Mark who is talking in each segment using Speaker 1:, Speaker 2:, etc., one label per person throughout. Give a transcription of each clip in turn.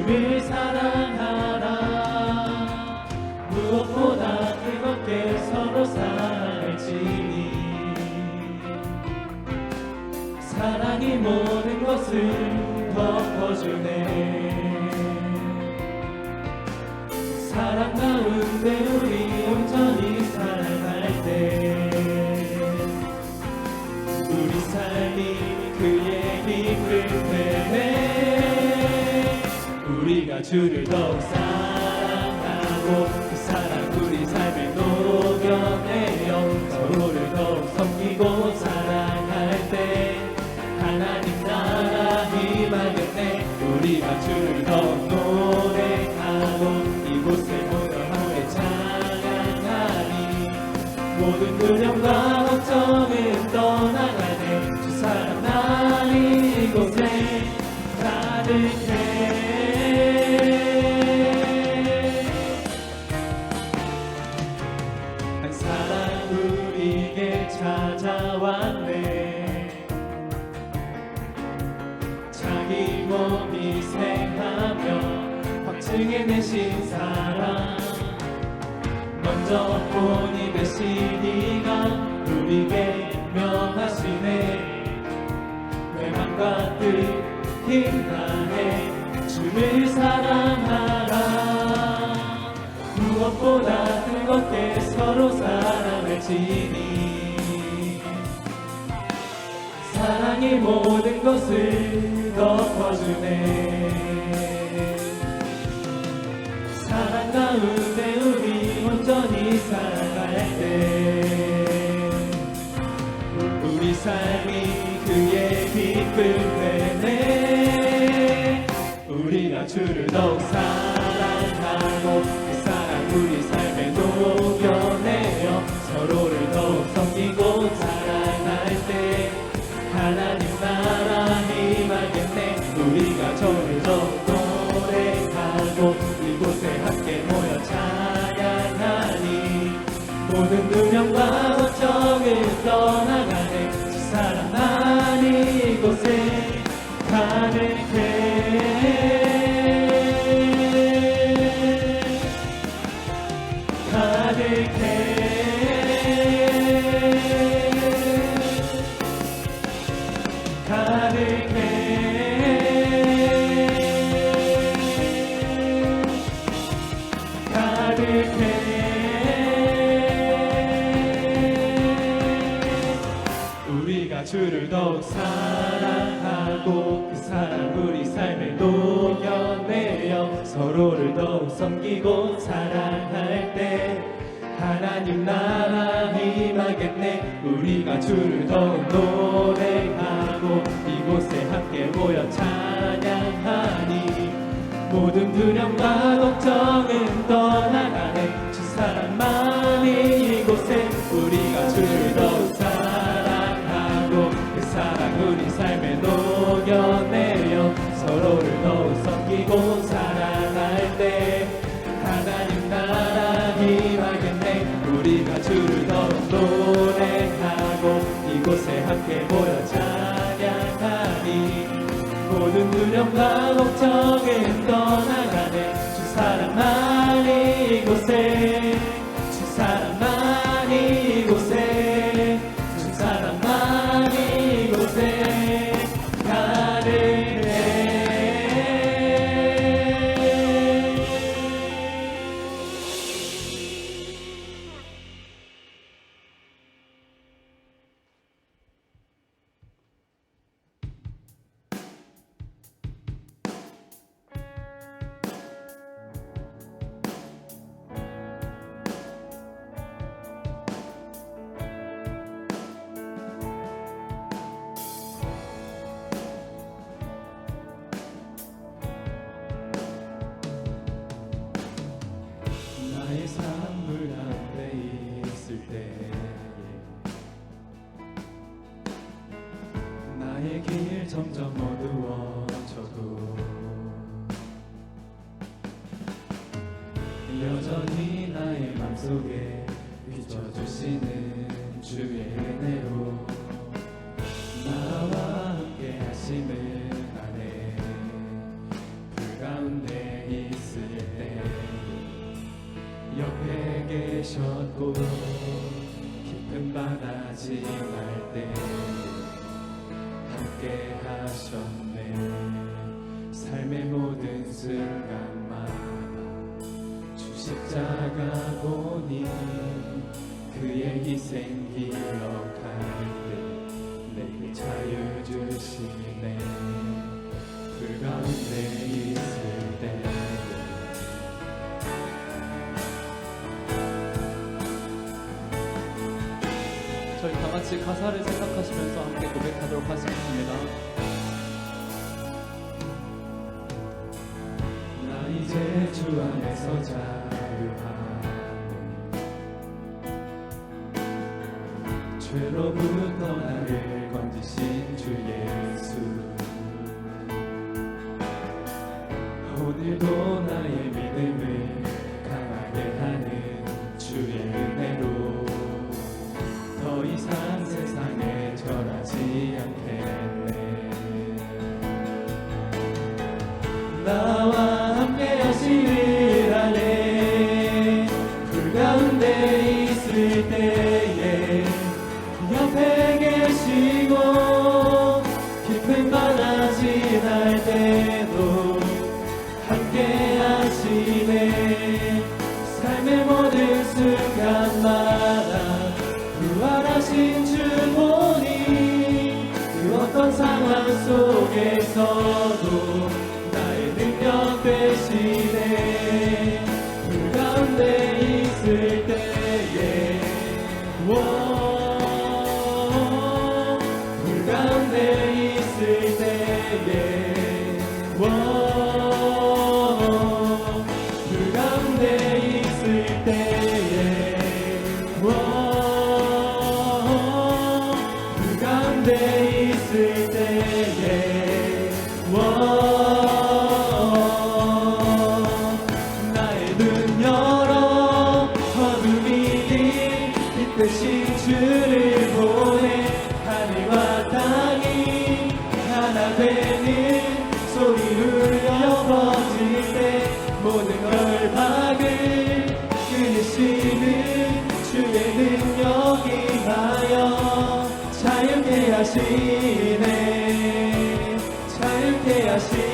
Speaker 1: 주를 사랑하라. 무엇보다 뜨겁게 서로 사랑할지니 사랑이 모든 것을 덮어주네. 사랑 가운데 우리 온전히 사랑할 때 우리 삶이 그의 빛을 되네. 우리가 주를 더욱 사랑하고 그 사랑 우리 삶에 녹여내어 서로를 더욱 섬기고 사랑할 때 하나님 나라 임하겠네. 우리가 주를 더욱 노래하고 이곳에 모여 함께 찬양하니 모든 두려움과 걱정은 떠나가네. 주 사랑 날 이곳에 가득해. 한 사랑 우리에게 찾아왔네. 자기 몸 희생하며 확증해내신 사랑 먼저 본이 되신 이가 우리에게 명하시네. 회망과 뜻 힘다해 주를 사랑하라. 무엇보다 뜨겁게 서로 사랑할지니 사랑이 모든 것을 덮어주네. 사랑 가운데 우리 온전히 살아갈 때 우리 삶이 그의 빛을 되네. 우리가 주를 더욱 사랑하고 그 사랑 우리 삶에 녹여내어 서로를 더욱 섬기고 사랑할 때 하나님 나라 임하겠네. 우리가 저를 더욱 노래하고 이곳에 함께 모여 찬양하니 모든 두려움과 걱정을 떠나가네. 주 사랑 난 이곳에 가득해. 가득해. 우리가 주를 더욱 사랑하고 그 사랑 우리 삶에 녹여내어 서로를 더욱 섬기고 사랑할 때 하나님 나라 임하겠네. 우리가 주를 더욱 노래하고 이곳에 함께 모여 찬양하니 모든 두려움과 걱정은 떠나가네. 주 사랑만이 이곳에 우리가 주를 더욱 사랑하고 그 사랑 우리 삶에 녹여내어 서로를 더욱 섬기고 사랑할 때 하나님 나라 임하겠네. 우리가 주를 더욱 노래하고 이곳에 함께 모여 찬양하니 모든 두려움과 걱정은 떠나가네. 주 사랑만이 이곳에 주 사랑만이 이곳에 주 사랑만이 이곳에 가득해. 나의 산물 가운데 있을 때 나의 길 점점 어두워져도 여전히 나의 맘속에 비춰주시는 주의 은혜로 나와 함께 하심을 아네. 불 가운데 가운데 있을 때 옆에 계셨고 깊은 바다 지날 때 함께 하셨네. 삶의 모든 순간마다 주 십자가 보니 그의 희생 기억할 때 내게 자유 주시네. 불 가운데 있을 때
Speaker 2: 저희 다 같이 가사를 생각하시면서 함께 고백하도록 하겠습니다.
Speaker 1: 나 이제 주 안에서 자유하네. 죄로부터 나를 건지신 주 예수, 오늘도 나의 믿음을 강하게 하는 주의 은혜로 더 이상 세상에 절하지 않겠네. 나와 함께 하시는 안에 불 가운데 있을 때에 옆에 계시고 깊은 바다 지날 때도 함께 하시네. 삶의 모든 순간마다 부활하신 주 보니 그 어떤 상황 속에서도 나의 능력 되시네. 불 가운데 있을 때에 불 가운데 있을 때에 불 가운데 있을 때에 불 가운데 있을 때에 나의 눈 열어 어둠이 긴 빛대신 주를 보내. 하늘과 땅이 하나 되는 소리 울려 퍼질 때 모든 결박을 끊으시는 주의 능력 임하여 자유케 하시네. 자유케 하시네.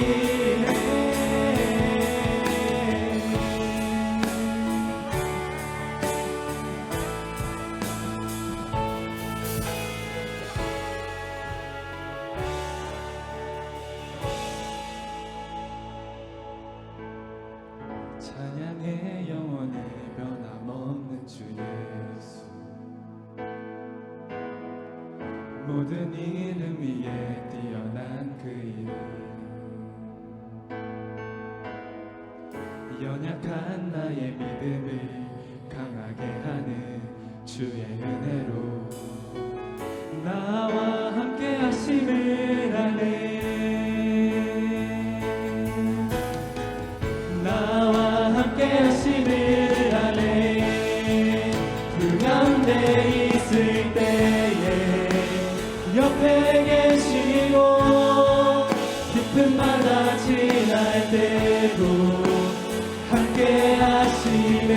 Speaker 1: 찬양의 영원히 변함없는 주 예수, 모든 이름 위에 뛰어난 그 이름, 연약한 나의 믿음을 강하게 하는 주의 은혜로 나와 함께 하심을 아네. 나와 함께 하심을 아네. 불 가운데 있을 때에 옆에 계시고 깊은 바다 지날 때도 함께 하시네.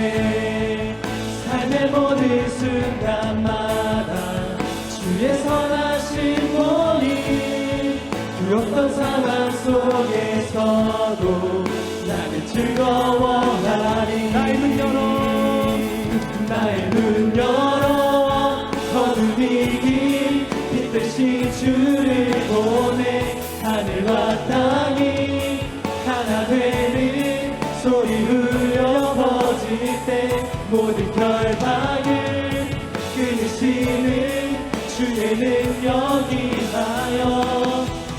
Speaker 1: 삶의 모든 순간마다 주의 선하신 본이 그 어떤 상황 속에서도 나는 즐거워하리. 나의 눈 열어, 나의 눈 열어 어둠이 긴 빛 대신 주를 보내. 하늘과 땅이 하나 되는 소리 울려 퍼질 때 모든 결박을 끊으시는 주의 능력 임하여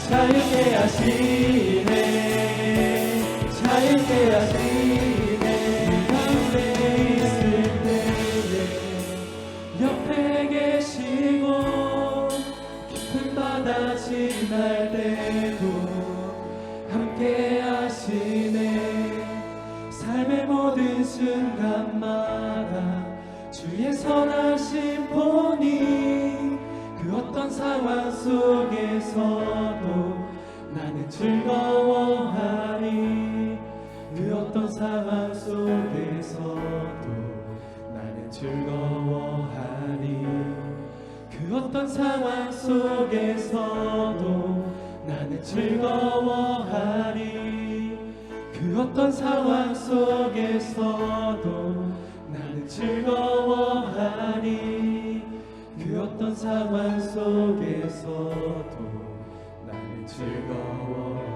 Speaker 1: 자유케 하시네. 자유케 하시네. 가운데 있을 때에 옆에 계시고 깊은 바다 지날 때도 함께 하시네. 삶의 모든 순간마다 주의 선하신 본이 그 어떤 상황 속에서도 나는 즐거워하리. 어떤 상황 속에서도 나는 즐거워하리. 그 어떤 상황 속에서도 나는 즐거워하리. 그 어떤 상황 속에서도 나는 즐거워하리. 그 어떤 상황 속에서도 나는 즐거워하리.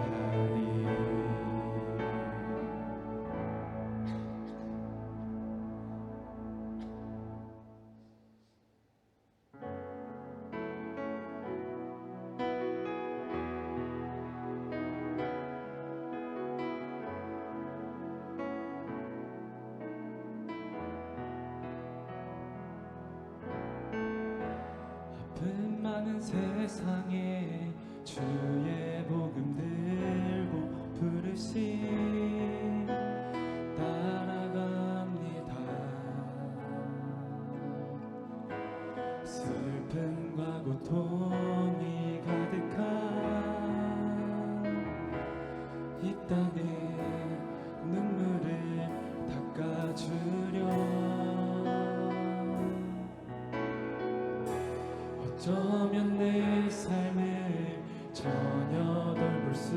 Speaker 1: 아픔 많은 세상에 주의 복음 들고 부르신 따라갑니다. 슬픔과 고통이 가득한 이 땅에 눈물을 닦아주려. 어쩌면 내 삶을 전혀 돌볼 수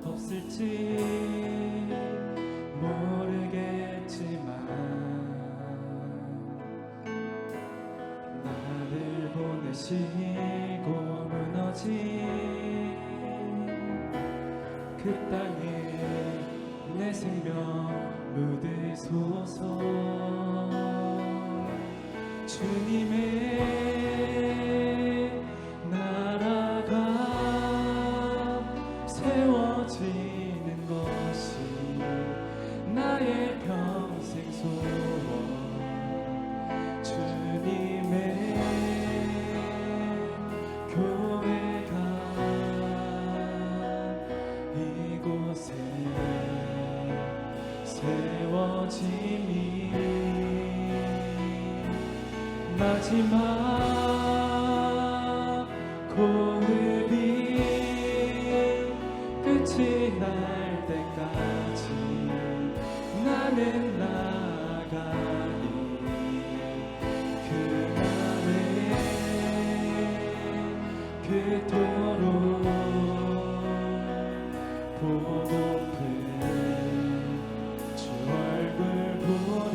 Speaker 1: 없을지 모르겠지만 나를 보내시고 무너진 그 땅에 내 생명 묻으소서. 주님의 나라가 세워지는 것이 나의 평생 소원. 주님의 교회가 이곳에 세워짐이 마지막 고흡이 끝이 날 때까지 나는 나가리. 그날에 그토록 보고픈 주 얼굴 보리.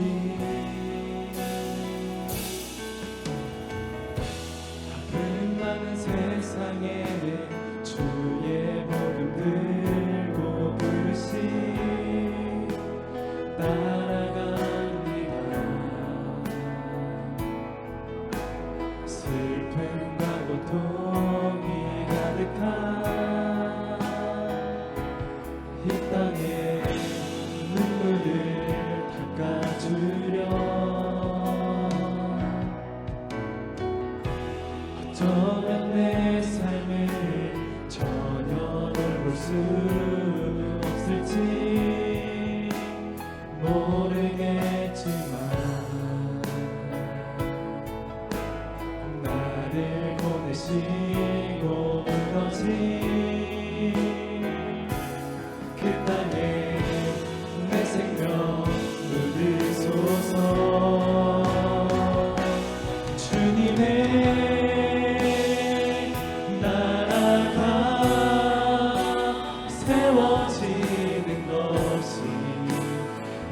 Speaker 1: 세상에 주의 복음 들고 부르시 따라갑니다. 슬픔과 고통이 가득한 이 땅에 눈물을 닦아주려. 어쩌면 내 삶을 전혀 돌볼 수 없을지 모르겠지만 나를 보내시고 무너진 그 땅에 내 생명 묻으소서. 주님의 세워지는 것이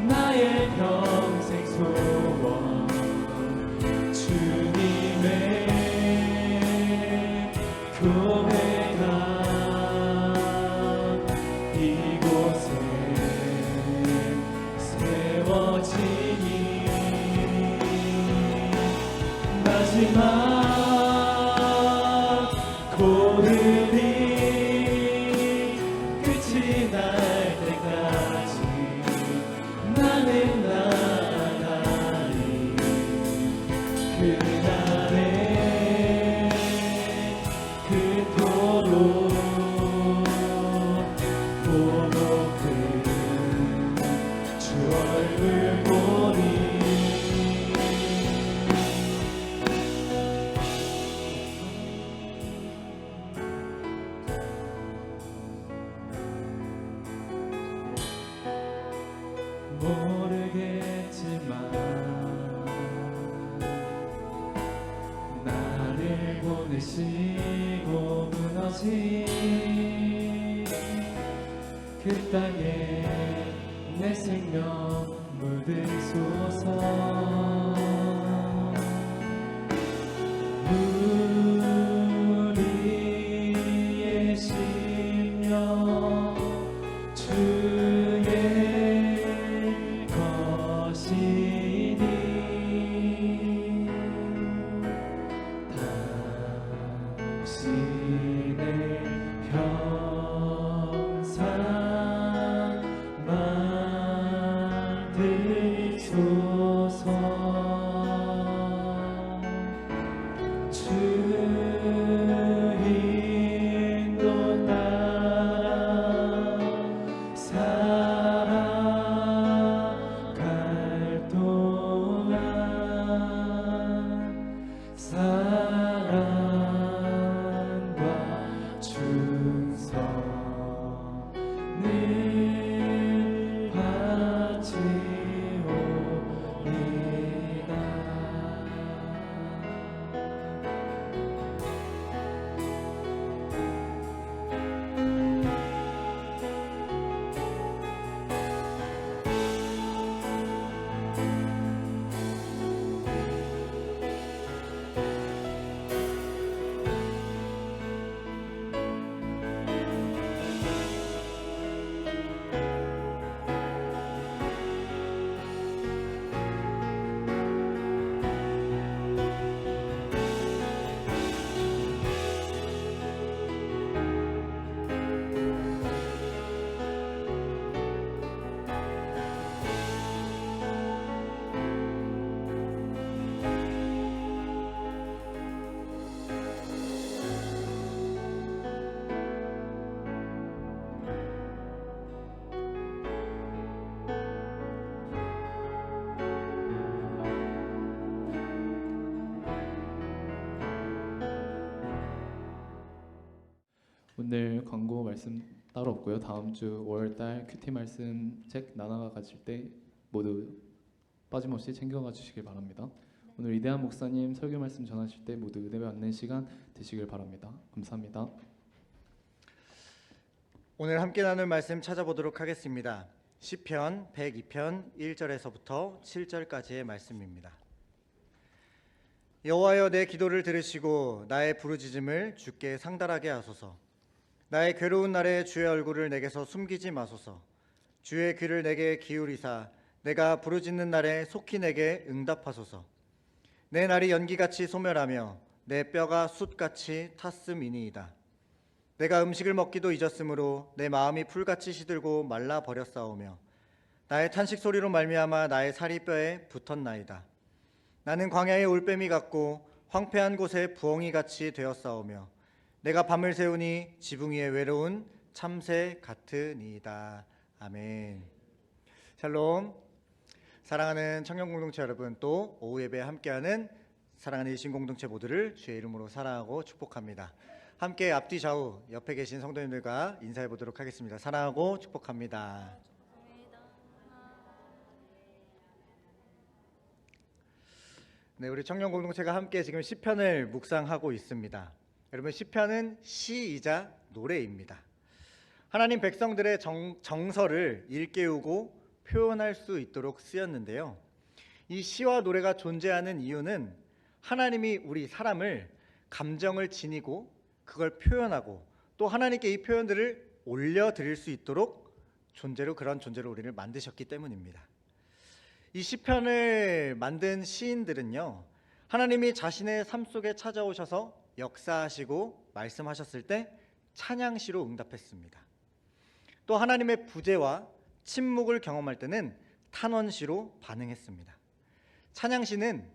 Speaker 1: 나의 평생 소원. 주님의 교회가 이곳에 세워지니 마지막 고르리 끝이 날 때까지 나는 나가리. 그날에 그토록 보고픈 주 얼굴 보리. 모르겠지만 나를 보내시고 무너진 그 땅에 내 생명 묻으소서. 우리의 심령 주의 것이니 당신의 평상 만드소서. 주 인도 따라 살아갈 동안 사랑과 충성을 바치오리다.
Speaker 2: 오늘 광고 말씀 따로 없고요. 다음 주 월달 큐티 말씀 책 나눠 가실 때 모두 빠짐없이 챙겨가 주시길 바랍니다. 오늘 이대한 목사님 설교 말씀 전하실 때 모두 은혜 받는 시간 되시길 바랍니다. 감사합니다.
Speaker 3: 오늘 함께 나눌 말씀 찾아보도록 하겠습니다. 시편 102편 1절에서부터 7절까지의 말씀입니다. 여호와여, 내 기도를 들으시고 나의 부르짖음을 주께 상달하게 하소서. 나의 괴로운 날에 주의 얼굴을 내게서 숨기지 마소서. 주의 귀를 내게 기울이사 내가 부르짖는 날에 속히 내게 응답하소서. 내 날이 연기같이 소멸하며 내 뼈가 숯같이 탔음이니이다. 내가 음식을 먹기도 잊었으므로 내 마음이 풀같이 시들고 말라 버렸사오며 나의 탄식 소리로 말미암아 나의 살이 뼈에 붙었나이다. 나는 광야의 올빼미 같고 황폐한 곳에 부엉이같이 되었사오며 내가 밤을 새우니 지붕 위에 외로운 참새 같으니이다. 아멘. 샬롬. 사랑하는 청년공동체 여러분, 또 오후 예배에 함께하는 사랑하는 일신공동체 모두를 주의 이름으로 사랑하고 축복합니다. 함께 앞뒤 좌우 옆에 계신 성도님들과 인사해 보도록 하겠습니다. 사랑하고 축복합니다. 네, 우리 청년 공동체가 함께 지금 시편을 묵상하고 있습니다. 여러분, 시편은 시이자 노래입니다. 하나님 백성들의 정서를 일깨우고 표현할 수 있도록 쓰였는데요. 이 시와 노래가 존재하는 이유는 하나님이 우리 사람을 감정을 지니고 그걸 표현하고 또 하나님께 이 표현들을 올려드릴 수 있도록 그런 존재로 우리를 만드셨기 때문입니다. 이 시편을 만든 시인들은요, 하나님이 자신의 삶 속에 찾아오셔서 역사하시고 말씀하셨을 때 찬양시로 응답했습니다. 또 하나님의 부재와 침묵을 경험할 때는 탄원시로 반응했습니다. 찬양시는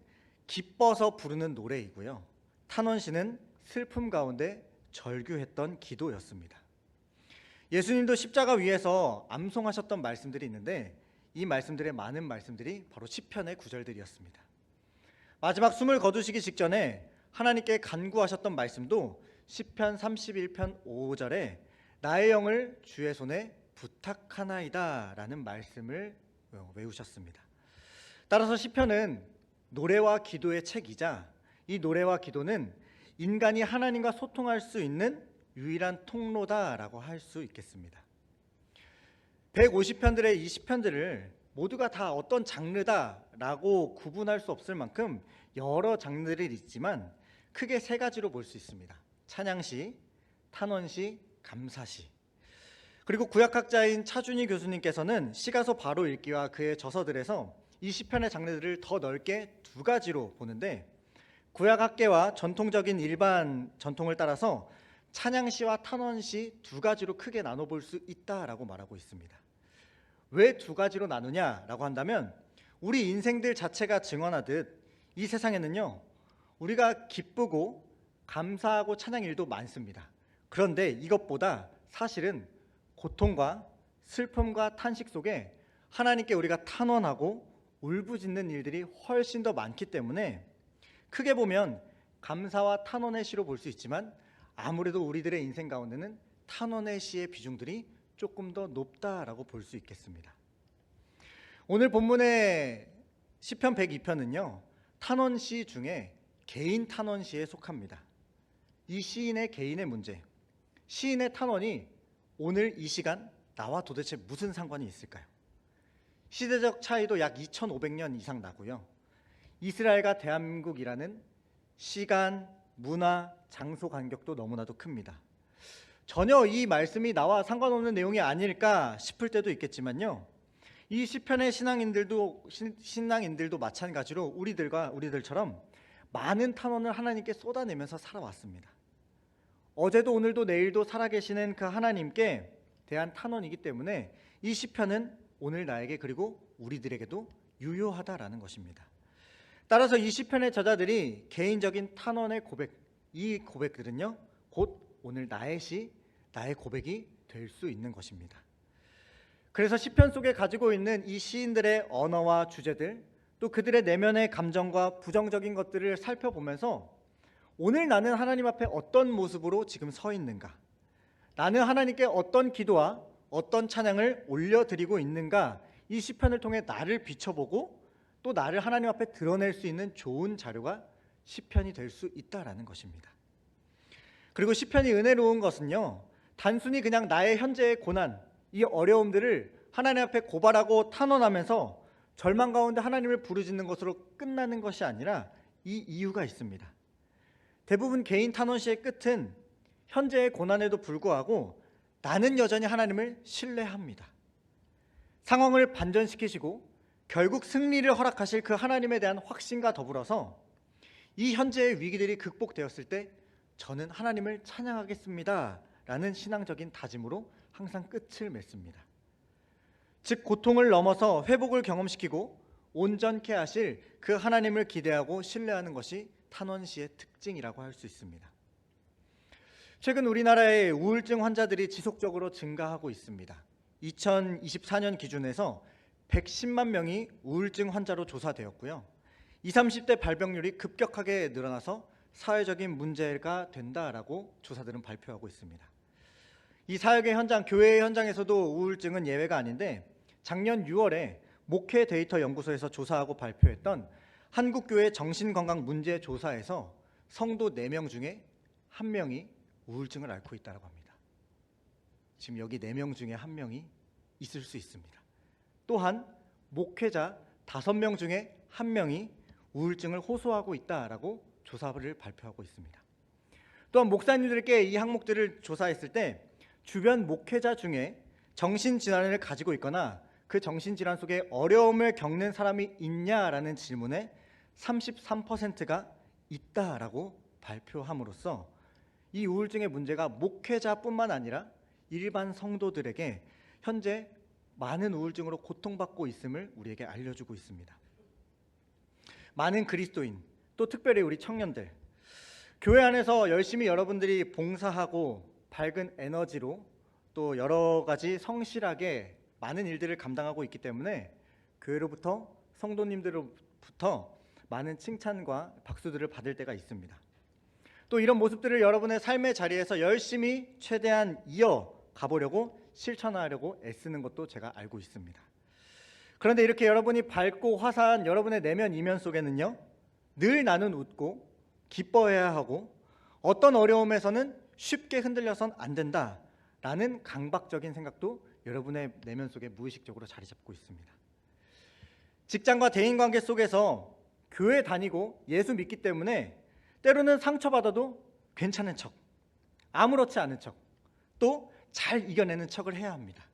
Speaker 3: 기뻐서 부르는 노래이고요, 탄원시는 슬픔 가운데 절규했던 기도였습니다. 예수님도 십자가 위에서 암송하셨던 말씀들이 있는데 이 말씀들의 많은 말씀들이 바로 시편의 구절들이었습니다. 마지막 숨을 거두시기 직전에 하나님께 간구하셨던 말씀도 시편 31편 5절에 나의 영을 주의 손에 부탁하나이다 라는 말씀을 외우셨습니다. 따라서 시편은 노래와 기도의 책이자 이 노래와 기도는 인간이 하나님과 소통할 수 있는 유일한 통로다라고 할 수 있겠습니다. 150편들의 이 시편들을 모두가 다 어떤 장르다라고 구분할 수 없을 만큼 여러 장르들이 있지만 크게 세 가지로 볼 수 있습니다. 찬양시, 탄원시, 감사시. 그리고 구약학자인 차준희 교수님께서는 시가서 바로 읽기와 그의 저서들에서 이 시편의 장르들을 더 넓게 두 가지로 보는데, 구약학계와 전통적인 일반 전통을 따라서 찬양시와 탄원시 두 가지로 크게 나눠볼 수 있다라고 말하고 있습니다. 왜 두 가지로 나누냐라고 한다면, 우리 인생들 자체가 증언하듯 이 세상에는요, 우리가 기쁘고 감사하고 찬양 일도 많습니다. 그런데 이것보다 사실은 고통과 슬픔과 탄식 속에 하나님께 우리가 탄원하고 울부짖는 일들이 훨씬 더 많기 때문에 크게 보면 감사와 탄원의 시로 볼 수 있지만, 아무래도 우리들의 인생 가운데는 탄원의 시의 비중들이 조금 더 높다라고 볼 수 있겠습니다. 오늘 본문의 시편 102편은요, 탄원시 중에 개인 탄원시에 속합니다. 이 시인의 개인의 문제, 시인의 탄원이 오늘 이 시간 나와 도대체 무슨 상관이 있을까요? 시대적 차이도 약 2500년 이상 나고요, 이스라엘과 대한민국이라는 시간, 문화, 장소 간격도 너무나도 큽니다. 전혀 이 말씀이 나와 상관없는 내용이 아닐까 싶을 때도 있겠지만요, 이 시편의 신앙인들도 마찬가지로 우리들처럼 많은 탄원을 하나님께 쏟아내면서 살아왔습니다. 어제도 오늘도 내일도 살아계시는 그 하나님께 대한 탄원이기 때문에 이 시편은 오늘 나에게 그리고 우리들에게도 유효하다라는 것입니다. 따라서 이 시편의 저자들이 개인적인 탄원의 고백, 이 고백들은요, 곧 오늘 나의 시, 나의 고백이 될 수 있는 것입니다. 그래서 시편 속에 가지고 있는 이 시인들의 언어와 주제들, 또 그들의 내면의 감정과 부정적인 것들을 살펴보면서 오늘 나는 하나님 앞에 어떤 모습으로 지금 서 있는가, 나는 하나님께 어떤 기도와 어떤 찬양을 올려드리고 있는가, 이 시편을 통해 나를 비춰보고 또 나를 하나님 앞에 드러낼 수 있는 좋은 자료가 시편이 될 수 있다라는 것입니다. 그리고 시편이 은혜로운 것은요, 단순히 그냥 나의 현재의 고난, 이 어려움들을 하나님 앞에 고발하고 탄원하면서 절망 가운데 하나님을 부르짖는 것으로 끝나는 것이 아니라 이 이유가 있습니다. 대부분 개인 탄원시의 끝은 현재의 고난에도 불구하고 나는 여전히 하나님을 신뢰합니다. 상황을 반전시키시고 결국 승리를 허락하실 그 하나님에 대한 확신과 더불어서 이 현재의 위기들이 극복되었을 때 저는 하나님을 찬양하겠습니다 라는 신앙적인 다짐으로 항상 끝을 맺습니다. 즉 고통을 넘어서 회복을 경험시키고 온전케 하실 그 하나님을 기대하고 신뢰하는 것이 탄원시의 특징이라고 할 수 있습니다. 최근 우리나라의 우울증 환자들이 지속적으로 증가하고 있습니다. 2024년 기준에서 110만 명이 우울증 환자로 조사되었고요, 20, 30대 발병률이 급격하게 늘어나서 사회적인 문제가 된다라고 조사들은 발표하고 있습니다. 이 사역의 현장, 교회의 현장에서도 우울증은 예외가 아닌데, 작년 6월에 목회 데이터 연구소에서 조사하고 발표했던 한국교회 정신건강문제조사에서 성도 4명 중에 1명이 우울증을 앓고 있다고 합니다. 지금 여기 4명 중에 1명이 있을 수 있습니다. 또한 목회자 5명 중에 1명이 우울증을 호소하고 있다라고 조사를 발표하고 있습니다. 또한 목사님들께 이 항목들을 조사했을 때 주변 목회자 중에 정신질환을 가지고 있거나 그 정신질환 속에 어려움을 겪는 사람이 있냐라는 질문에 33%가 있다라고 발표함으로써 이 우울증의 문제가 목회자뿐만 아니라 일반 성도들에게 현재 많은 우울증으로 고통받고 있음을 우리에게 알려주고 있습니다. 많은 그리스도인, 또 특별히 우리 청년들, 교회 안에서 열심히 여러분들이 봉사하고 밝은 에너지로 또 여러 가지 성실하게 많은 일들을 감당하고 있기 때문에 교회로부터, 성도님들로부터 많은 칭찬과 박수들을 받을 때가 있습니다. 또 이런 모습들을 여러분의 삶의 자리에서 열심히 최대한 이어가보려고 실천하려고 애쓰는 것도 제가 알고 있습니다. 그런데 이렇게 여러분이 밝고 화사한 여러분의 내면 이면 속에는요, 늘 나는 웃고 기뻐해야 하고 어떤 어려움에서는 쉽게 흔들려선 안 된다라는 강박적인 생각도 여러분의 내면 속에 무의식적으로 자리 잡고 있습니다. 직장과 대인관계 속에서 교회 다니고 예수 믿기 때문에 때로는 상처받아도 괜찮은 척, 아무렇지 않은 척, 또 잘 이겨내는 척을 해야 합니다.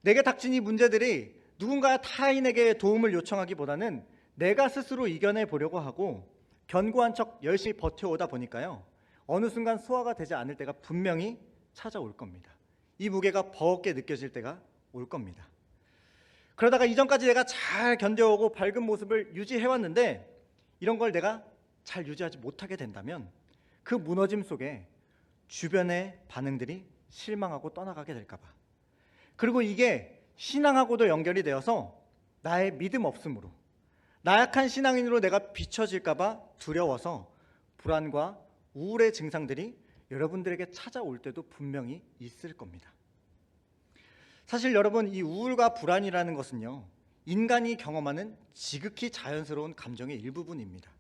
Speaker 3: 내게 닥친 이 문제들이 누군가 타인에게 도움을 요청하기보다는 내가 스스로 이겨내 보려고 하고 견고한 척 열심히 버텨오다 보니까요, 어느 순간 소화가 되지 않을 때가 분명히 찾아올 겁니다. 이 무게가 버겁게 느껴질 때가 올 겁니다. 그러다가 이전까지 내가 잘 견뎌오고 밝은 모습을 유지해왔는데 이런 걸 내가 잘 유지하지 못하게 된다면 그 무너짐 속에 주변의 반응들이 실망하고 떠나가게 될까 봐, 그리고 이게 신앙하고도 연결이 되어서 나의 믿음 없음으로, 나약한 신앙인으로 내가 비춰질까 봐 두려워서 불안과 우울의 증상들이 여러분들에게 찾아올 때도 분명히 있을 겁니다. 사실 여러분, 이 우울과 불안이라는 것은요, 인간이 경험하는 지극히 자연스러운 감정의 일부분입니다.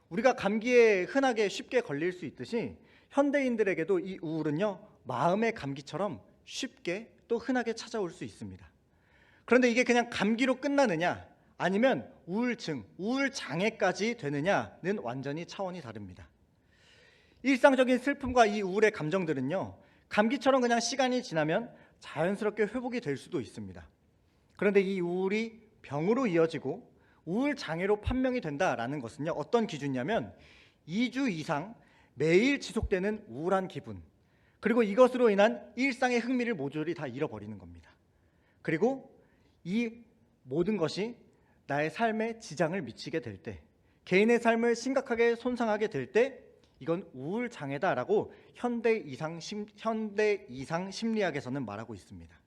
Speaker 3: 우리가 감기에 흔하게 쉽게 걸릴 수 있듯이 현대인들에게도 이 우울은요, 마음의 감기처럼 쉽게 또 흔하게 찾아올 수 있습니다. 그런데 이게 그냥 감기로 끝나느냐 아니면 우울증, 우울장애까지 되느냐는 완전히 차원이 다릅니다. 일상적인 슬픔과 이 우울의 감정들은요, 감기처럼 그냥 시간이 지나면 자연스럽게 회복이 될 수도 있습니다. 그런데 이 우울이 병으로 이어지고 우울장애로 판명이 된다라는 것은요, 어떤 기준이냐면 2주 이상 매일 지속되는 우울한 기분, 그리고 이것으로 인한 일상의 흥미를 모조리 다 잃어버리는 겁니다. 그리고 이 모든 것이 나의 삶에 지장을 미치게 될 때, 개인의 삶을 심각하게 손상하게 될 때 이건 우울장애다라고 현대 이상 심리학에서는 말하고 있습니다.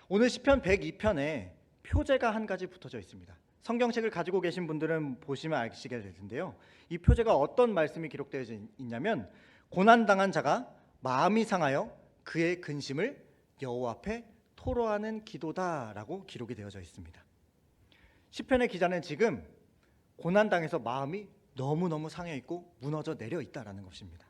Speaker 3: 오늘 시편 102편에 표제가 한 가지 붙어져 있습니다. 성경책을 가지고 계신 분들은 보시면 아시게 될 텐데요, 이 표제가 어떤 말씀이 기록되어 있냐면 고난당한 자가 마음이 상하여 그의 근심을 여호와 앞에 토로하는 기도다라고 기록이 되어져 있습니다. 시편의 기자는 지금 고난당해서 마음이 너무너무 상해 있고 무너져 내려 있다라는 것입니다.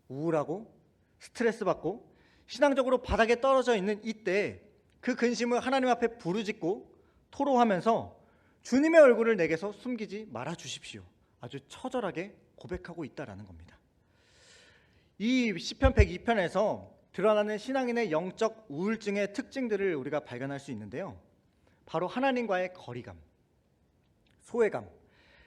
Speaker 3: 우울하고 스트레스 받고 신앙적으로 바닥에 떨어져 있는 이때 그 근심을 하나님 앞에 부르짖고 토로하면서 주님의 얼굴을 내게서 숨기지 말아 주십시오, 아주 처절하게 고백하고 있다라는 겁니다. 이 시편 102편에서 드러나는 신앙인의 영적 우울증의 특징들을 우리가 발견할 수 있는데요, 바로 하나님과의 거리감, 소외감,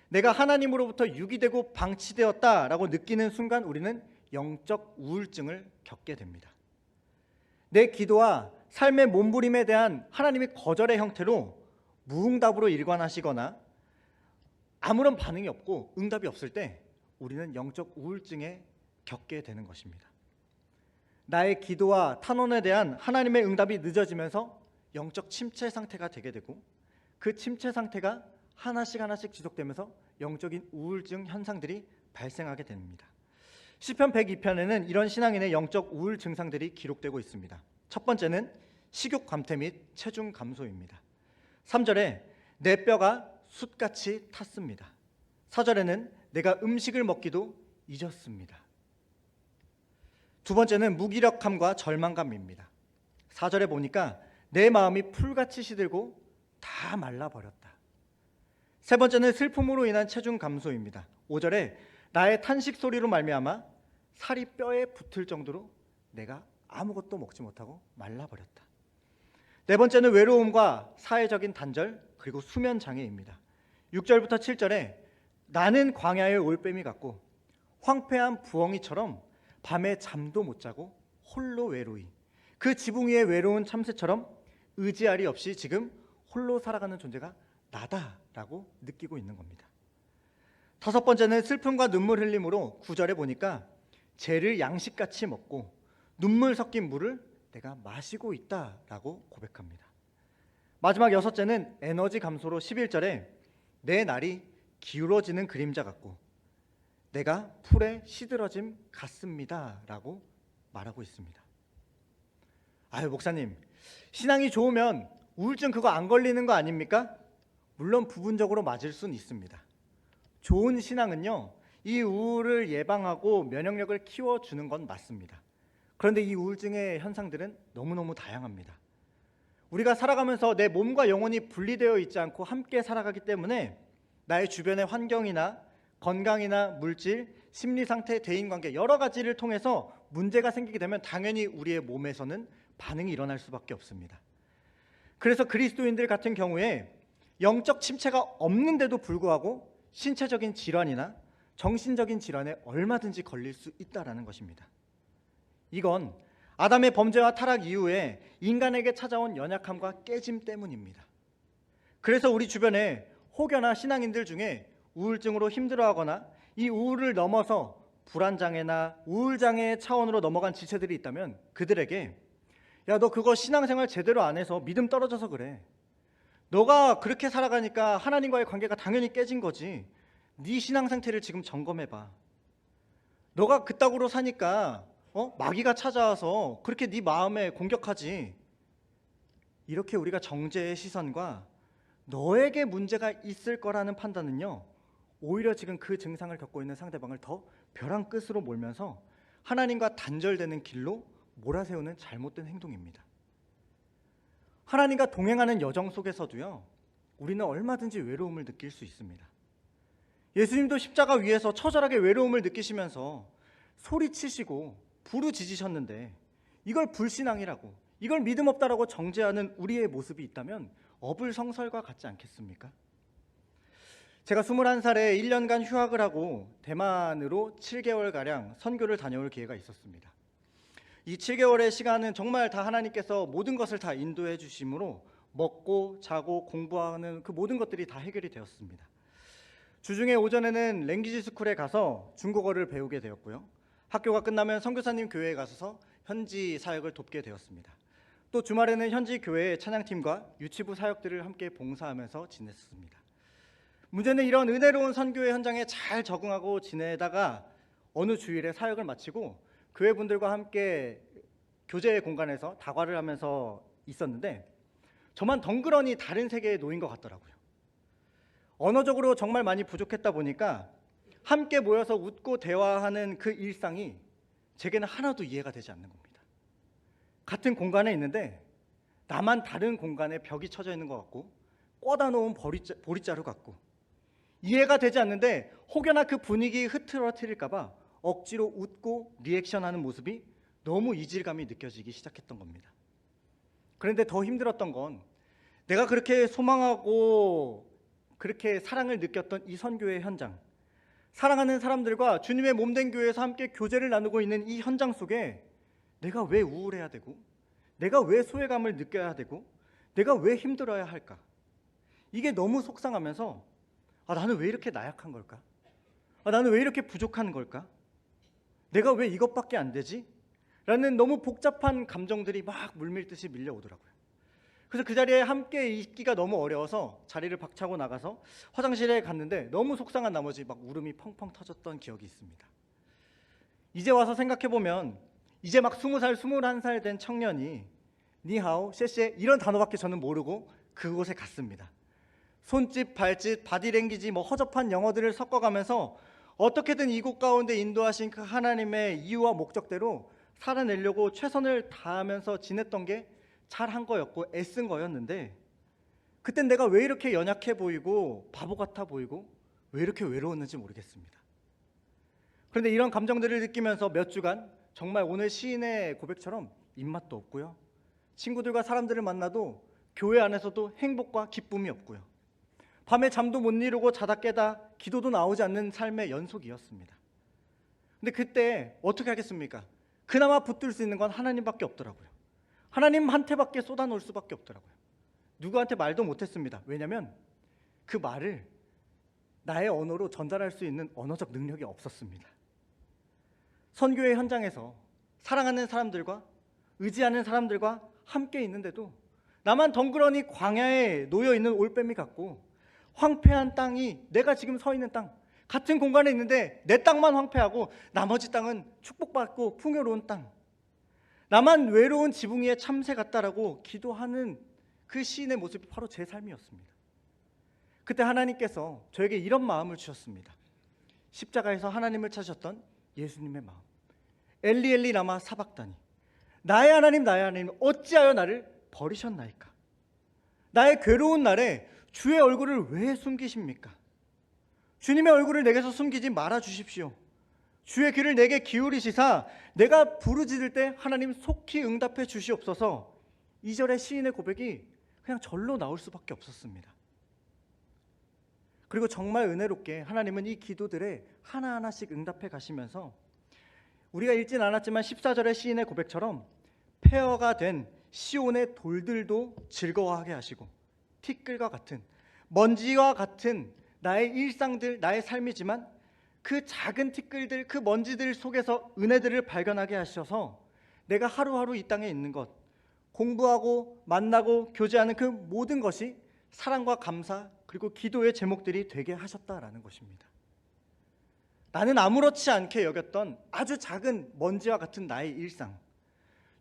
Speaker 3: 내가 하나님으로부터 유기되고 방치되었다라고 느끼는 순간 우리는 영적 우울증을 겪게 됩니다. 내 기도와 삶의 몸부림에 대한 하나님의 거절의 형태로 무응답으로 일관하시거나 아무런 반응이 없고 응답이 없을 때 우리는 영적 우울증에 겪게 되는 것입니다. 나의 기도와 탄원에 대한 하나님의 응답이 늦어지면서 영적 침체 상태가 되게 되고 그 침체 상태가 하나씩 지속되면서 영적인 우울증 현상들이 발생하게 됩니다. 시편 102편에는 이런 신앙인의 영적 우울 증상들이 기록되고 있습니다. 첫 번째는 식욕 감퇴 및 체중 감소입니다. 3절에 내 뼈가 숯같이 탔습니다. 4절에는 내가 음식을 먹기도 잊었습니다. 두 번째는 무기력함과 절망감입니다. 4절에 보니까 내 마음이 풀같이 시들고 다 말라버렸다. 세 번째는 슬픔으로 인한 체중 감소입니다. 5절에 나의 탄식 소리로 말미암아 살이 뼈에 붙을 정도로 내가 아무것도 먹지 못하고 말라버렸다. 네 번째는 외로움과 사회적인 단절 그리고 수면 장애입니다. 6절부터 7절에 나는 광야의 올빼미 같고 황폐한 부엉이처럼 밤에 잠도 못 자고 홀로 외로이 그 지붕 위의 외로운 참새처럼 의지할이 없이 지금 홀로 살아가는 존재가 나다라고 느끼고 있는 겁니다. 다섯 번째는 슬픔과 눈물 흘림으로 9절에 보니까 죄를 양식같이 먹고 눈물 섞인 물을 내가 마시고 있다라고 고백합니다. 마지막 여섯째는 에너지 감소로 11절에 내 날이 기울어지는 그림자 같고 내가 풀에 시들어짐 같습니다라고 말하고 있습니다. 아유 목사님, 신앙이 좋으면 우울증 그거 안 걸리는 거 아닙니까? 물론 부분적으로 맞을 수는 있습니다. 좋은 신앙은요, 이 우울을 예방하고 면역력을 키워주는 건 맞습니다. 그런데 이 우울증의 현상들은 너무너무 다양합니다. 우리가 살아가면서 내 몸과 영혼이 분리되어 있지 않고 함께 살아가기 때문에 나의 주변의 환경이나 건강이나 물질, 심리 상태, 대인관계 여러 가지를 통해서 문제가 생기게 되면 당연히 우리의 몸에서는 반응이 일어날 수밖에 없습니다. 그래서 그리스도인들 같은 경우에 영적 침체가 없는데도 불구하고 신체적인 질환이나 정신적인 질환에 얼마든지 걸릴 수 있다는 것입니다. 이건 아담의 범죄와 타락 이후에 인간에게 찾아온 연약함과 깨짐 때문입니다. 그래서 우리 주변에 혹여나 신앙인들 중에 우울증으로 힘들어하거나 이 우울을 넘어서 불안장애나 우울장애의 차원으로 넘어간 지체들이 있다면 그들에게 야, 너 그거 신앙생활 제대로 안 해서 믿음 떨어져서 그래. 너가 그렇게 살아가니까 하나님과의 관계가 당연히 깨진 거지. 네 신앙 상태를 지금 점검해봐. 너가 그따구로 사니까 마귀가 찾아와서 그렇게 네 마음에 공격하지. 이렇게 우리가 정죄의 시선과 너에게 문제가 있을 거라는 판단은요, 오히려 지금 그 증상을 겪고 있는 상대방을 더 벼랑 끝으로 몰면서 하나님과 단절되는 길로 몰아세우는 잘못된 행동입니다. 하나님과 동행하는 여정 속에서도요, 우리는 얼마든지 외로움을 느낄 수 있습니다. 예수님도 십자가 위에서 처절하게 외로움을 느끼시면서 소리치시고 부르짖으셨는데 이걸 불신앙이라고, 이걸 믿음 없다라고 정죄하는 우리의 모습이 있다면 어불성설과 같지 않겠습니까? 제가 21살에 1년간 휴학을 하고 대만으로 7개월가량 선교를 다녀올 기회가 있었습니다. 이 7개월의 시간은 정말 다 하나님께서 모든 것을 다 인도해 주심으로 먹고 자고 공부하는 그 모든 것들이 다 해결이 되었습니다. 주중에 오전에는 랭귀지 스쿨에 가서 중국어를 배우게 되었고요. 학교가 끝나면 선교사님 교회에 가서 현지 사역을 돕게 되었습니다. 또 주말에는 현지 교회 찬양팀과 유치부 사역들을 함께 봉사하면서 지냈습니다. 문제는 이런 은혜로운 선교의 현장에 잘 적응하고 지내다가 어느 주일에 사역을 마치고 교회 분들과 함께 교제 공간에서 다과를 하면서 있었는데 저만 덩그러니 다른 세계에 놓인 것 같더라고요. 언어적으로 정말 많이 부족했다 보니까 함께 모여서 웃고 대화하는 그 일상이 제게는 하나도 이해가 되지 않는 겁니다. 같은 공간에 있는데 나만 다른 공간에 벽이 쳐져 있는 것 같고 꽂아 놓은 보릿자루 같고 이해가 되지 않는데 혹여나 그 분위기 흐트러뜨릴까 봐 억지로 웃고 리액션하는 모습이 너무 이질감이 느껴지기 시작했던 겁니다. 그런데 더 힘들었던 건 내가 그렇게 소망하고 그렇게 사랑을 느꼈던 이 선교의 현장, 사랑하는 사람들과 주님의 몸된 교회에서 함께 교제를 나누고 있는 이 현장 속에 내가 왜 우울해야 되고 내가 왜 소외감을 느껴야 되고 내가 왜 힘들어야 할까? 이게 너무 속상하면서 나는 왜 이렇게 나약한 걸까? 나는 왜 이렇게 부족한 걸까? 내가 왜 이것밖에 안 되지? 라는 너무 복잡한 감정들이 막 물밀듯이 밀려오더라고요. 그래서 그 자리에 함께 있기가 너무 어려워서 자리를 박차고 나가서 화장실에 갔는데 너무 속상한 나머지 막 울음이 펑펑 터졌던 기억이 있습니다. 이제 와서 생각해보면 이제 막 20살, 21살 된 청년이 니하오, 셰셰 이런 단어밖에 저는 모르고 그곳에 갔습니다. 손짓, 발짓, 바디랭귀지 허접한 영어들을 섞어가면서 어떻게든 이곳 가운데 인도하신 그 하나님의 이유와 목적대로 살아내려고 최선을 다하면서 지냈던 게 잘한 거였고 애쓴 거였는데 그땐 내가 왜 이렇게 연약해 보이고 바보 같아 보이고 왜 이렇게 외로웠는지 모르겠습니다. 그런데 이런 감정들을 느끼면서 몇 주간 정말 오늘 시인의 고백처럼 입맛도 없고요. 친구들과 사람들을 만나도 교회 안에서도 행복과 기쁨이 없고요. 밤에 잠도 못 이루고 자다 깨다 기도도 나오지 않는 삶의 연속이었습니다. 근데 그때 어떻게 하겠습니까? 그나마 붙들 수 있는 건 하나님밖에 없더라고요. 하나님한테밖에 쏟아놓을 수밖에 없더라고요. 누구한테 말도 못했습니다. 왜냐하면 그 말을 나의 언어로 전달할 수 있는 언어적 능력이 없었습니다. 선교의 현장에서 사랑하는 사람들과 의지하는 사람들과 함께 있는데도 나만 덩그러니 광야에 놓여있는 올빼미 같고 황폐한 땅이 내가 지금 서 있는 땅 같은 공간에 있는데 내 땅만 황폐하고 나머지 땅은 축복받고 풍요로운 땅 나만 외로운 지붕 위에 참새 같다라고 기도하는 그 시인의 모습이 바로 제 삶이었습니다. 그때 하나님께서 저에게 이런 마음을 주셨습니다. 십자가에서 하나님을 찾으셨던 예수님의 마음. 엘리 엘리 라마 사박다니, 나의 하나님 어찌하여 나를 버리셨나이까. 나의 괴로운 날에 주의 얼굴을 왜 숨기십니까? 주님의 얼굴을 내게서 숨기지 말아 주십시오. 주의 귀를 내게 기울이시사 내가 부르짖을 때 하나님 속히 응답해 주시옵소서. 2절의 시인의 고백이 그냥 절로 나올 수밖에 없었습니다. 그리고 정말 은혜롭게 하나님은 이 기도들에 하나하나씩 응답해 가시면서 우리가 읽진 않았지만 14절의 시인의 고백처럼 폐허가 된 시온의 돌들도 즐거워하게 하시고 티끌과 같은 먼지와 같은 나의 일상들, 나의 삶이지만 그 작은 티끌들, 그 먼지들 속에서 은혜들을 발견하게 하셔서 내가 하루하루 이 땅에 있는 것, 공부하고 만나고 교제하는 그 모든 것이 사랑과 감사 그리고 기도의 제목들이 되게 하셨다라는 것입니다. 나는 아무렇지 않게 여겼던 아주 작은 먼지와 같은 나의 일상,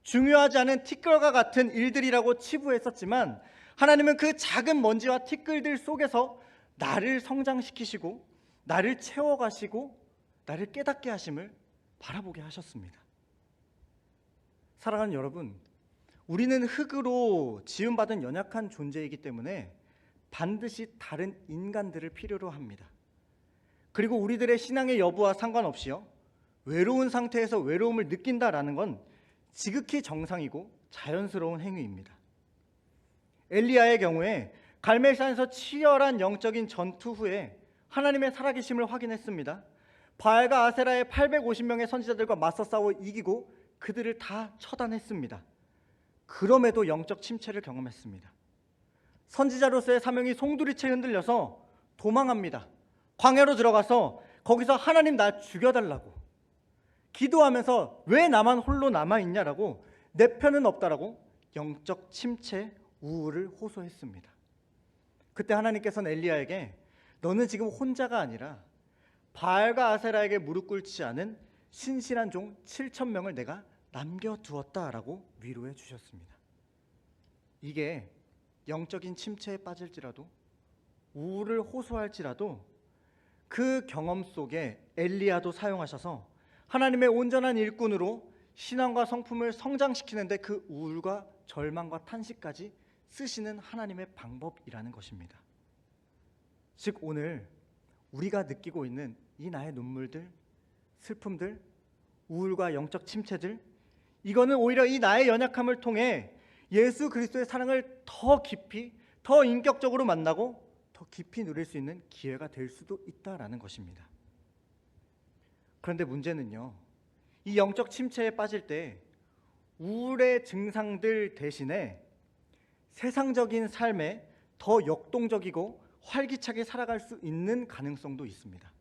Speaker 3: 중요하지 않은 티끌과 같은 일들이라고 치부했었지만 하나님은 그 작은 먼지와 티끌들 속에서 나를 성장시키시고 나를 채워가시고 나를 깨닫게 하심을 바라보게 하셨습니다. 사랑하는 여러분, 우리는 흙으로 지음받은 연약한 존재이기 때문에 반드시 다른 인간들을 필요로 합니다. 그리고 우리들의 신앙의 여부와 상관없이요, 외로운 상태에서 외로움을 느낀다라는 건 지극히 정상이고 자연스러운 행위입니다. 엘리야의 경우에 갈멜산에서 치열한 영적인 전투 후에 하나님의 살아계심을 확인했습니다. 바알과 아세라의 850명의 선지자들과 맞서 싸워 이기고 그들을 다 처단했습니다. 그럼에도 영적 침체를 경험했습니다. 선지자로서의 사명이 송두리째 흔들려서 도망합니다. 광야로 들어가서 거기서 하나님 나 죽여달라고 기도하면서 왜 나만 홀로 남아있냐라고 내 편은 없다라고 영적 침체, 우울을 호소했습니다. 그때 하나님께서는 엘리야에게 너는 지금 혼자가 아니라 바알과 아세라에게 무릎 꿇지 않은 신실한 종 7,000명을 내가 남겨두었다라고 위로해 주셨습니다. 이게 영적인 침체에 빠질지라도 우울을 호소할지라도 그 경험 속에 엘리야도 사용하셔서 하나님의 온전한 일꾼으로 신앙과 성품을 성장시키는데 그 우울과 절망과 탄식까지 쓰시는 하나님의 방법이라는 것입니다. 즉 오늘 우리가 느끼고 있는 이 나의 눈물들, 슬픔들, 우울과 영적 침체들, 이거는 오히려 이 나의 연약함을 통해 예수 그리스도의 사랑을 더 깊이, 더 인격적으로 만나고 더 깊이 누릴 수 있는 기회가 될 수도 있다라는 것입니다. 그런데 문제는요, 이 영적 침체에 빠질 때 우울의 증상들 대신에 세상적인 삶에 더 역동적이고 활기차게 살아갈 수 있는 가능성도 있습니다.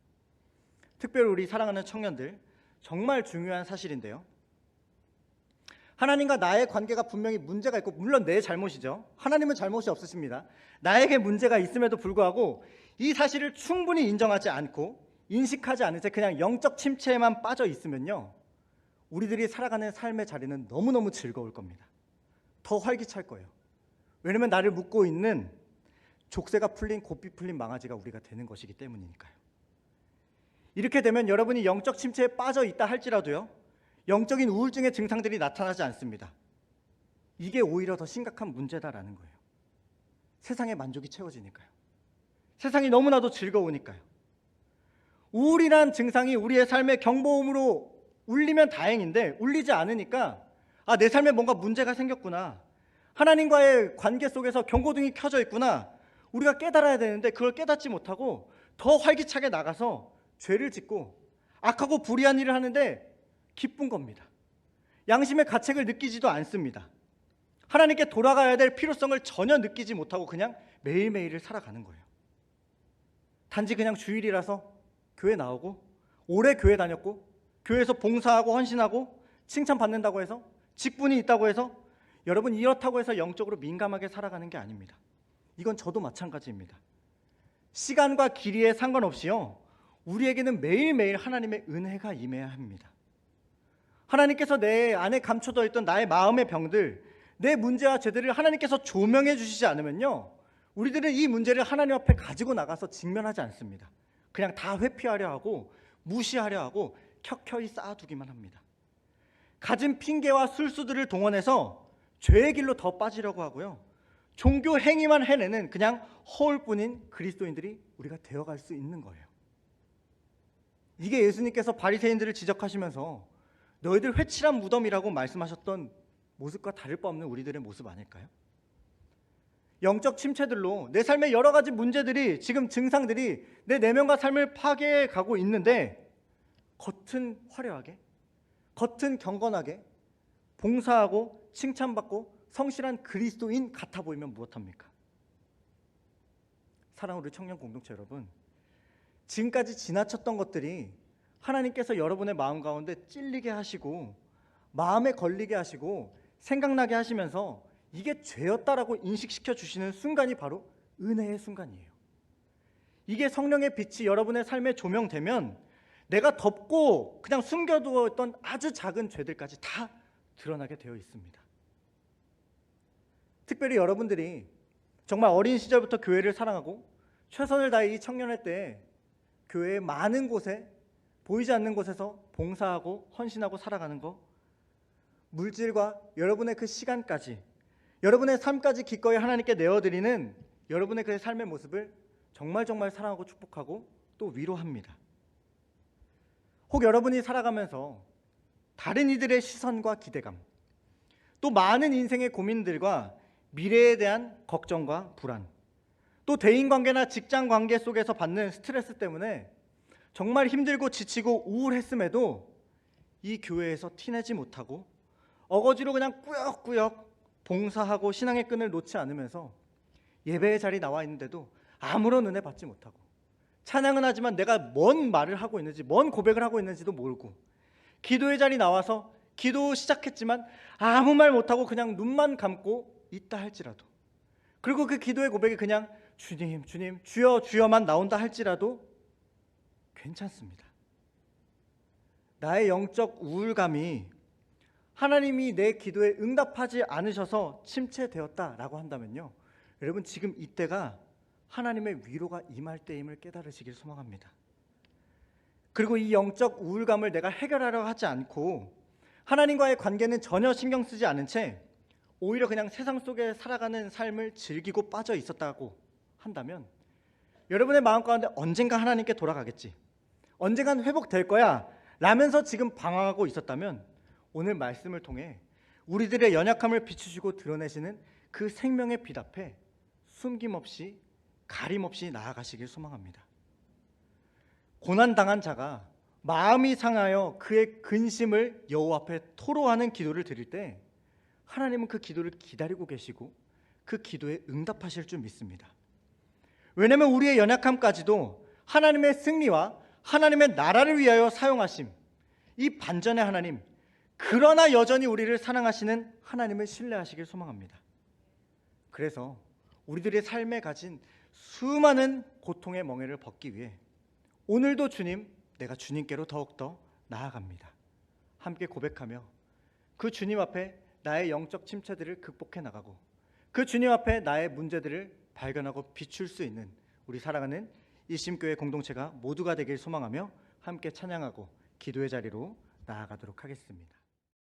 Speaker 3: 특별히 우리 사랑하는 청년들, 정말 중요한 사실인데요, 하나님과 나의 관계가 분명히 문제가 있고, 물론 내 잘못이죠. 하나님은 잘못이 없으십니다. 나에게 문제가 있음에도 불구하고 이 사실을 충분히 인정하지 않고 인식하지 않은 채 그냥 영적 침체에만 빠져 있으면요, 우리들이 살아가는 삶의 자리는 너무너무 즐거울 겁니다. 더 활기찰 거예요. 왜냐면 나를 묶고 있는 족쇄가 풀린, 고삐 풀린 망아지가 우리가 되는 것이기 때문이니까요. 이렇게 되면 여러분이 영적 침체에 빠져 있다 할지라도요, 영적인 우울증의 증상들이 나타나지 않습니다. 이게 오히려 더 심각한 문제다라는 거예요. 세상의 만족이 채워지니까요. 세상이 너무나도 즐거우니까요. 우울이란 증상이 우리의 삶의 경보음으로 울리면 다행인데 울리지 않으니까 내 삶에 뭔가 문제가 생겼구나, 하나님과의 관계 속에서 경고등이 켜져 있구나, 우리가 깨달아야 되는데 그걸 깨닫지 못하고 더 활기차게 나가서 죄를 짓고 악하고 불의한 일을 하는데 기쁜 겁니다. 양심의 가책을 느끼지도 않습니다. 하나님께 돌아가야 될 필요성을 전혀 느끼지 못하고 그냥 매일매일을 살아가는 거예요. 단지 그냥 주일이라서 교회 나오고 오래 교회 다녔고 교회에서 봉사하고 헌신하고 칭찬받는다고 해서 직분이 있다고 해서 여러분 이렇다고 해서 영적으로 민감하게 살아가는 게 아닙니다. 이건 저도 마찬가지입니다. 시간과 길이에 상관없이요, 우리에게는 매일매일 하나님의 은혜가 임해야 합니다. 하나님께서 내 안에 감춰져 있던 나의 마음의 병들, 내 문제와 죄들을 하나님께서 조명해 주시지 않으면요, 우리들은 이 문제를 하나님 앞에 가지고 나가서 직면하지 않습니다. 그냥 다 회피하려 하고 무시하려 하고 켜켜이 쌓아두기만 합니다. 가진 핑계와 술수들을 동원해서 죄의 길로 더 빠지려고 하고요, 종교 행위만 해내는 그냥 허울뿐인 그리스도인들이 우리가 되어갈 수 있는 거예요. 이게 예수님께서 바리새인들을 지적하시면서 너희들 회칠한 무덤이라고 말씀하셨던 모습과 다를 바 없는 우리들의 모습 아닐까요? 영적 침체들로 내 삶의 여러 가지 문제들이, 지금 증상들이 내 내면과 삶을 파괴해 가고 있는데, 겉은 화려하게, 겉은 경건하게 봉사하고 칭찬받고 성실한 그리스도인 같아 보이면 무엇합니까? 사랑하는 우리 청년 공동체 여러분, 지금까지 지나쳤던 것들이 하나님께서 여러분의 마음 가운데 찔리게 하시고 마음에 걸리게 하시고 생각나게 하시면서 이게 죄였다라고 인식시켜 주시는 순간이 바로 은혜의 순간이에요. 이게 성령의 빛이 여러분의 삶에 조명되면 내가 덮고 그냥 숨겨두었던 아주 작은 죄들까지 다 드러나게 되어 있습니다. 특별히 여러분들이 정말 어린 시절부터 교회를 사랑하고 최선을 다해 이 청년회 때 교회의 많은 곳에, 보이지 않는 곳에서 봉사하고 헌신하고 살아가는 거, 물질과 여러분의 그 시간까지, 여러분의 삶까지 기꺼이 하나님께 내어드리는 여러분의 그 삶의 모습을 정말 사랑하고 축복하고 또 위로합니다. 혹 여러분이 살아가면서 다른 이들의 시선과 기대감, 또 많은 인생의 고민들과 미래에 대한 걱정과 불안, 또 대인관계나 직장관계 속에서 받는 스트레스 때문에 정말 힘들고 지치고 우울했음에도 이 교회에서 티내지 못하고 어거지로 그냥 꾸역꾸역 봉사하고 신앙의 끈을 놓지 않으면서 예배의 자리에 나와 있는데도 아무런 은혜 받지 못하고, 찬양은 하지만 내가 뭔 말을 하고 있는지, 뭔 고백을 하고 있는지도 모르고, 기도의 자리에 나와서 기도 시작했지만 아무 말 못하고 그냥 눈만 감고 있다 할지라도, 그리고 그 기도의 고백이 그냥 주님, 주님, 주여, 주여만 나온다 할지라도 괜찮습니다. 나의 영적 우울감이 하나님이 내 기도에 응답하지 않으셔서 침체되었다라고 한다면요, 여러분 지금 이때가 하나님의 위로가 임할 때임을 깨달으시길 소망합니다. 그리고 이 영적 우울감을 내가 해결하려 하지 않고 하나님과의 관계는 전혀 신경 쓰지 않은 채 오히려 그냥 세상 속에 살아가는 삶을 즐기고 빠져 있었다고 한다면, 여러분의 마음 가운데 언젠가 하나님께 돌아가겠지, 언젠간 회복될 거야 라면서 지금 방황하고 있었다면, 오늘 말씀을 통해 우리들의 연약함을 비추시고 드러내시는 그 생명의 빛 앞에 숨김없이 가림없이 나아가시길 소망합니다. 고난당한 자가 마음이 상하여 그의 근심을 여호와 앞에 토로하는 기도를 드릴 때 하나님은 그 기도를 기다리고 계시고 그 기도에 응답하실 줄 믿습니다. 왜냐하면 우리의 연약함까지도 하나님의 승리와 하나님의 나라를 위하여 사용하심, 이 반전의 하나님, 그러나 여전히 우리를 사랑하시는 하나님을 신뢰하시길 소망합니다. 그래서 우리들의 삶에 가진 수많은 고통의 멍에를 벗기 위해 오늘도 주님, 내가 주님께로 더욱더 나아갑니다. 함께 고백하며 그 주님 앞에 나의 영적 침체들을 극복해 나가고 그 주님 앞에 나의 문제들을 발견하고 비출 수 있는 우리 사랑하는 일심교회 공동체가 모두가 되길 소망하며 함께 찬양하고 기도의 자리로 나아가도록 하겠습니다.